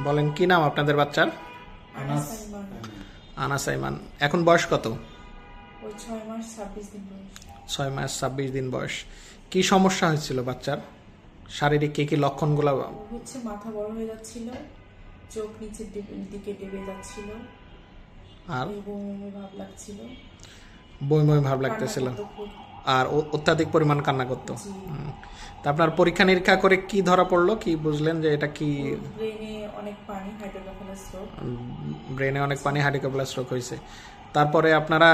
বলেন কি নাম আপনাদের বাচ্চার? আনাস আনাস আইমান। এখন বয়স কত? ওই 6 মাস 26 দিন বয়স। 6 মাস 26 দিন বয়স। কি সমস্যা হয়েছিল বাচ্চার? শারীরিক কি কি লক্ষণগুলো? ও হচ্ছে মাথা বড় হয়ে যাচ্ছিল, চোখ নিচের দিকে টেপে যাচ্ছিল, আর এবং ভাব লাগছিল, বই ভাব লাগতেছিল, কান্না করতো খুব। আর অত্যাধিক পরিমাণ কান্না করতো। জি। তা আপনার পরীক্ষা নিরীক্ষা করে কি ধরা পড়লো? কি বুঝলেন যে এটা কি? ব্রেনে অনেক পানি, হাইড্রোকেফালাস রোগ। ব্রেনে অনেক পানি, হাইড্রোকেফালাস রোগ হয়েছে। তারপরে আপনারা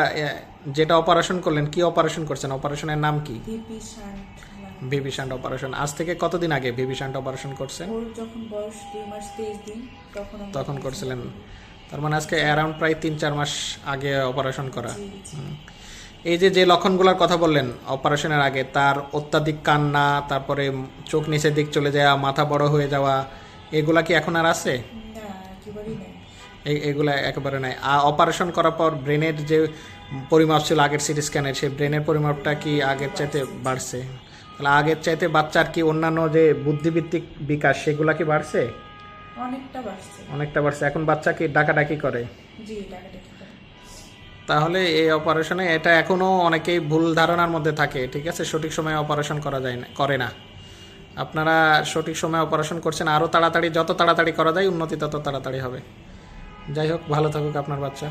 যেটা অপারেশন করলেন, কি অপারেশন করছেন? অপারেশনের নাম কি? VP shunt. VV shunt operation. আজ থেকে কতদিন আগে ভিভি শান্ট অপারেশন করছেন? ওর যখন বয়স 2 মাস 23 দিন আমরা তখন operation করছিলেন। করি। তার মানে আজকে অ্যারাউন্ড প্রায় 3-4 মাস আগে অপারেশন করা। জি, জি। এই যে লক্ষণগুলোর কথা বললেন অপারেশনের আগে, তার অত্যাধিক কান্না, তারপরে চোখ নিচের দিক চলে যাওয়া, মাথা বড় হয়ে যাওয়া, এগুলা কি এখন আর আছে? না, একেবারেই নাই। এগুলা একেবারে নাই। আর অপারেশন করার পর ব্রেনের যে পরিমাপ ছিল আগের সিটি স্ক্যানের, সেই ব্রেনের পরিমাপটা কি আগের চাইতে বাড়ছে? তাহলে আগের চাইতে বাচ্চার কি অন্যান্য যে বুদ্ধিভিত্তিক বিকাশ সেগুলা কি বাড়ছে? অনেকটা বাড়ছে। অনেকটা বাড়ছে। এখন বাচ্চা কি ডাকাডাকি করে? জি, টাকাটা করে। তাহলে এই অপারেশনে এটা এখনও অনেকেই ভুল ধারণার মধ্যে থাকে, ঠিক আছে? সঠিক সময়ে অপারেশন করা যায় না, করে না। আপনারা সঠিক সময়ে অপারেশন করছেন, আরও তাড়াতাড়ি, যত তাড়াতাড়ি করা যায় উন্নতি তত তাড়াতাড়ি হবে। যাই হোক, ভালো থাকুক আপনার বাচ্চা।